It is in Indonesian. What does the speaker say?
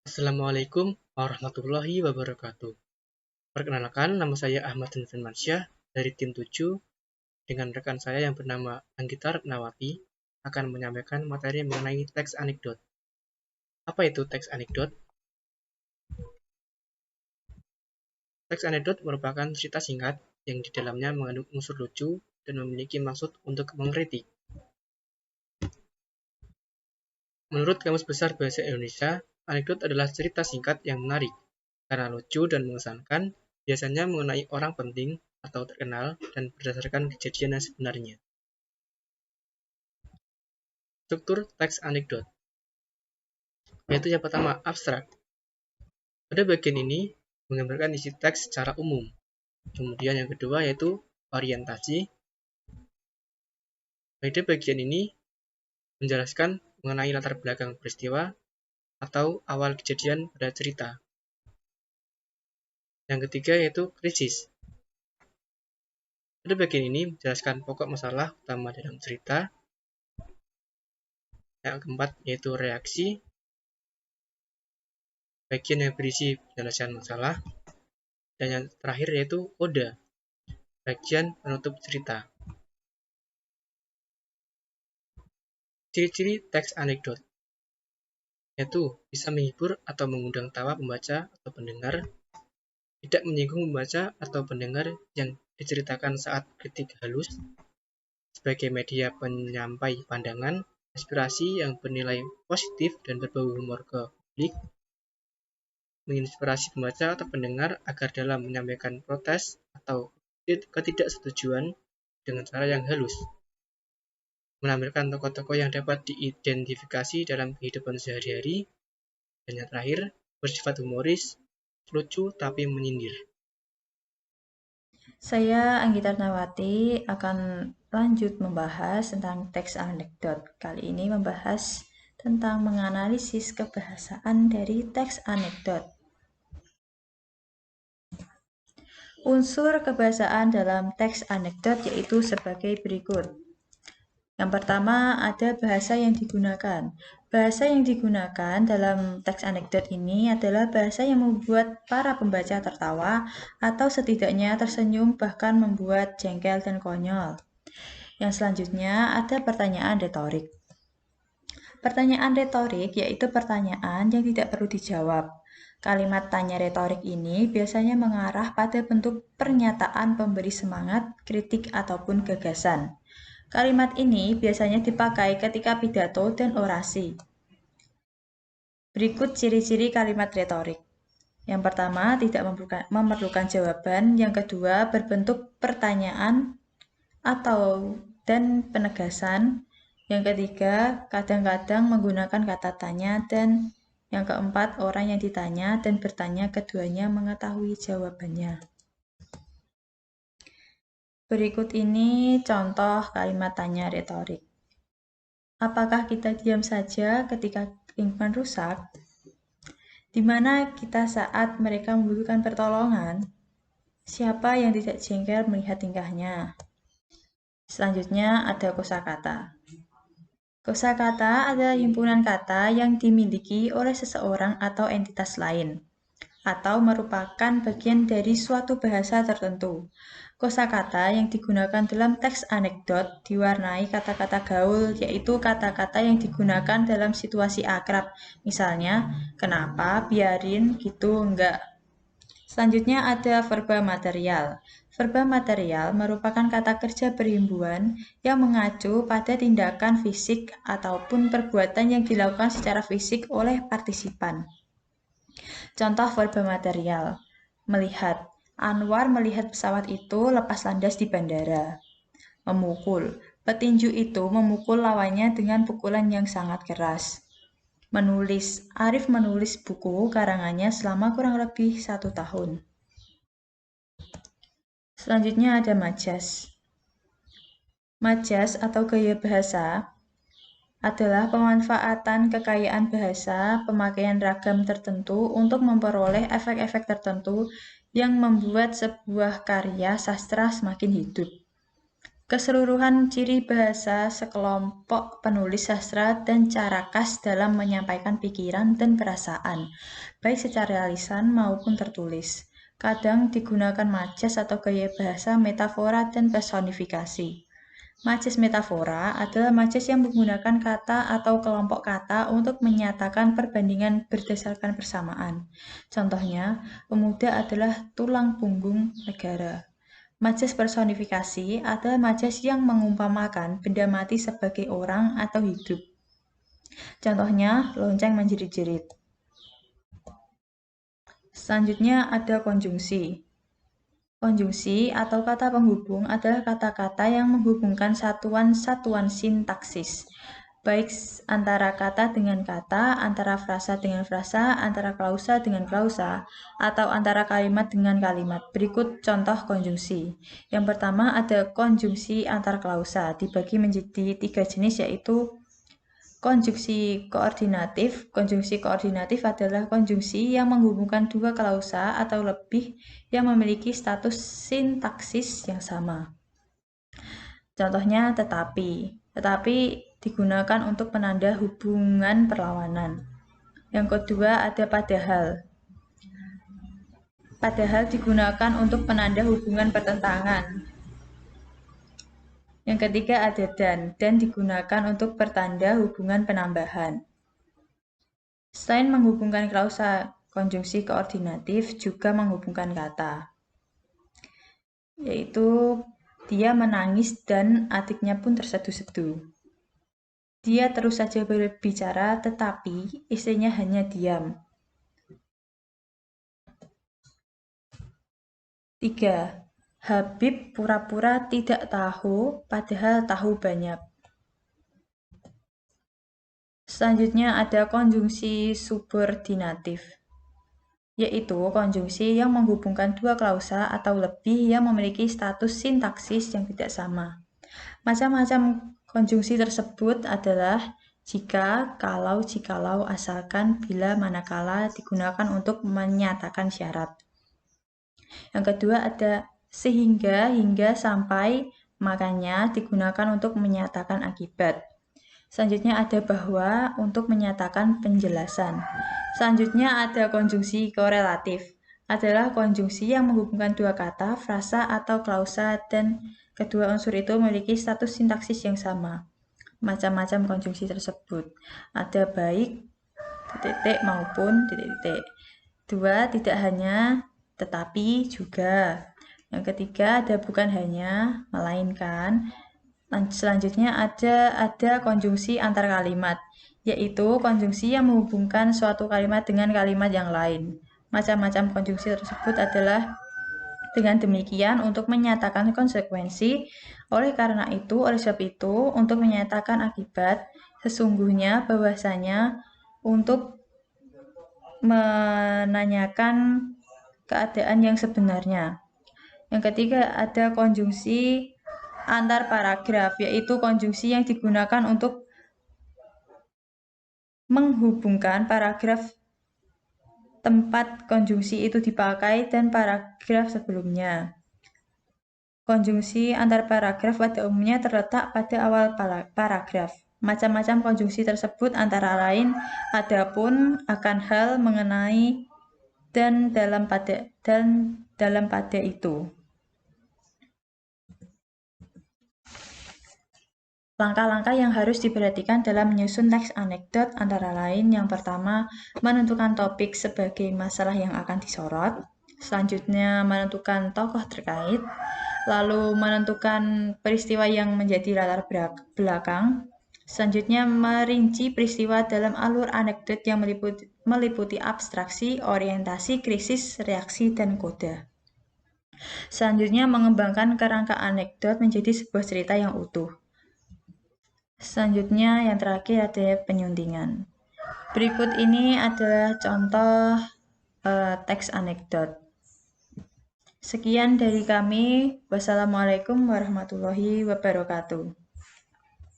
Assalamualaikum warahmatullahi wabarakatuh. Perkenalkan, nama saya Ahmad Firmansyah dari tim 7 dengan rekan saya yang bernama Anggita Retnawati akan menyampaikan materi mengenai teks anekdot. Apa itu teks anekdot? Teks anekdot merupakan cerita singkat yang di dalamnya mengandung unsur lucu dan memiliki maksud untuk mengkritik. Menurut Kamus Besar Bahasa Indonesia, anekdot adalah cerita singkat yang menarik karena lucu dan mengesankan, biasanya mengenai orang penting atau terkenal dan berdasarkan kejadian yang sebenarnya. Struktur teks anekdot, yaitu yang pertama, abstrak. Pada bagian ini, menggambarkan isi teks secara umum. Kemudian yang kedua yaitu orientasi. Pada bagian ini, menjelaskan mengenai latar belakang peristiwa atau awal kejadian pada cerita. Yang ketiga yaitu krisis. Pada bagian ini menjelaskan pokok masalah utama dalam cerita. Yang keempat yaitu reaksi. Bagian yang berisi penjelasan masalah. Dan yang terakhir yaitu coda, bagian penutup cerita. Ciri-ciri teks anekdot, yaitu bisa menghibur atau mengundang tawa pembaca atau pendengar, tidak menyinggung pembaca atau pendengar yang diceritakan saat kritik halus, sebagai media penyampai pandangan, inspirasi yang bernilai positif dan berbau humor ke publik, menginspirasi pembaca atau pendengar agar dalam menyampaikan protes atau ketidaksetujuan dengan cara yang halus, menampilkan tokoh-tokoh yang dapat diidentifikasi dalam kehidupan sehari-hari, dan yang terakhir, bersifat humoris, lucu tapi menyindir. Saya Anggita Nawati akan lanjut membahas tentang teks anekdot. Kali ini membahas tentang menganalisis kebahasaan dari teks anekdot. Unsur kebahasaan dalam teks anekdot yaitu sebagai berikut. Yang pertama, ada bahasa yang digunakan. Bahasa yang digunakan dalam teks anekdot ini adalah bahasa yang membuat para pembaca tertawa atau setidaknya tersenyum, bahkan membuat jengkel dan konyol. Yang selanjutnya ada pertanyaan retorik. Pertanyaan retorik yaitu pertanyaan yang tidak perlu dijawab. Kalimat tanya retorik ini biasanya mengarah pada bentuk pernyataan pemberi semangat, kritik, ataupun gagasan. Kalimat ini biasanya dipakai ketika pidato dan orasi. Berikut ciri-ciri kalimat retorik. Yang pertama, tidak memerlukan jawaban. Yang kedua, berbentuk pertanyaan dan penegasan. Yang ketiga, kadang-kadang menggunakan kata tanya. Dan yang keempat, orang yang ditanya dan bertanya keduanya mengetahui jawabannya. Berikut ini contoh kalimat tanya retorik. Apakah kita diam saja ketika lingkungan rusak? Di mana kita saat mereka membutuhkan pertolongan? Siapa yang tidak jengkel melihat tingkahnya? Selanjutnya ada kosakata. Kosakata adalah himpunan kata yang dimiliki oleh seseorang atau entitas lain, atau merupakan bagian dari suatu bahasa tertentu. Kosakata yang digunakan dalam teks anekdot diwarnai kata-kata gaul, yaitu kata-kata yang digunakan dalam situasi akrab. Misalnya, kenapa, biarin, gitu, enggak. Selanjutnya ada verba material. Verba material merupakan kata kerja perhimpunan yang mengacu pada tindakan fisik ataupun perbuatan yang dilakukan secara fisik oleh partisipan. Contoh verba material. Melihat. Anwar melihat pesawat itu lepas landas di bandara. Memukul. Petinju itu memukul lawannya dengan pukulan yang sangat keras. Menulis. Arif menulis buku karangannya selama kurang lebih 1 tahun. Selanjutnya ada majas. Majas atau gaya bahasa adalah pemanfaatan kekayaan bahasa, pemakaian ragam tertentu untuk memperoleh efek-efek tertentu yang membuat sebuah karya sastra semakin hidup. Keseluruhan ciri bahasa sekelompok penulis sastra dan cara khas dalam menyampaikan pikiran dan perasaan, baik secara lisan maupun tertulis. Kadang digunakan majas atau gaya bahasa metafora dan personifikasi. Majas metafora adalah majas yang menggunakan kata atau kelompok kata untuk menyatakan perbandingan berdasarkan persamaan. Contohnya, pemuda adalah tulang punggung negara. Majas personifikasi adalah majas yang mengumpamakan benda mati sebagai orang atau hidup. Contohnya, lonceng menjerit-jerit. Selanjutnya ada konjungsi. Konjungsi atau kata penghubung adalah kata-kata yang menghubungkan satuan-satuan sintaksis, baik antara kata dengan kata, antara frasa dengan frasa, antara klausa dengan klausa, atau antara kalimat dengan kalimat. Berikut contoh konjungsi. Yang pertama ada konjungsi antar klausa, dibagi menjadi 3 jenis, yaitu konjungsi koordinatif. Konjungsi koordinatif adalah konjungsi yang menghubungkan dua klausa atau lebih yang memiliki status sintaksis yang sama. Contohnya tetapi. Tetapi digunakan untuk penanda hubungan perlawanan. Yang kedua ada padahal. Padahal digunakan untuk penanda hubungan pertentangan. Yang ketiga ada dan digunakan untuk pertanda hubungan penambahan. Selain menghubungkan klausa, konjungsi koordinatif juga menghubungkan kata, yaitu dia menangis dan adiknya pun terseduh-seduh. Dia terus saja berbicara, tetapi istrinya hanya diam. 3. Habib pura-pura tidak tahu, padahal tahu banyak. Selanjutnya ada konjungsi subordinatif, yaitu konjungsi yang menghubungkan dua klausa atau lebih yang memiliki status sintaksis yang tidak sama. Macam-macam konjungsi tersebut adalah jika, kalau, jikalau, asalkan, bila, manakala digunakan untuk menyatakan syarat. Yang kedua ada sehingga, hingga, sampai, makanya digunakan untuk menyatakan akibat. Selanjutnya ada bahwa untuk menyatakan penjelasan. Selanjutnya ada konjungsi korelatif. Adalah konjungsi yang menghubungkan dua kata, frasa atau klausa dan kedua unsur itu memiliki status sintaksis yang sama. Macam-macam konjungsi tersebut. Ada baik, titik maupun titik. 2. Tidak hanya, tetapi juga. Yang ketiga ada bukan hanya, melainkan. Selanjutnya ada konjungsi antar kalimat, yaitu konjungsi yang menghubungkan suatu kalimat dengan kalimat yang lain. Macam-macam konjungsi tersebut adalah dengan demikian untuk menyatakan konsekuensi, oleh sebab itu, untuk menyatakan akibat, sesungguhnya bahwasanya untuk menanyakan keadaan yang sebenarnya. Yang ketiga ada konjungsi antar paragraf, yaitu konjungsi yang digunakan untuk menghubungkan paragraf tempat konjungsi itu dipakai dan paragraf sebelumnya. Konjungsi antar paragraf pada umumnya terletak pada awal paragraf. Macam-macam konjungsi tersebut antara lain adapun, akan hal, mengenai, dan dalam pada itu. Langkah-langkah yang harus diperhatikan dalam menyusun teks anekdot antara lain yang pertama, menentukan topik sebagai masalah yang akan disorot. Selanjutnya, menentukan tokoh terkait. Lalu, menentukan peristiwa yang menjadi latar belakang. Selanjutnya, merinci peristiwa dalam alur anekdot yang meliputi abstraksi, orientasi, krisis, reaksi, dan koda. Selanjutnya, mengembangkan kerangka anekdot menjadi sebuah cerita yang utuh. Selanjutnya yang terakhir ada penyuntingan. Berikut ini adalah contoh teks anekdot. Sekian dari kami. Wassalamualaikum warahmatullahi wabarakatuh.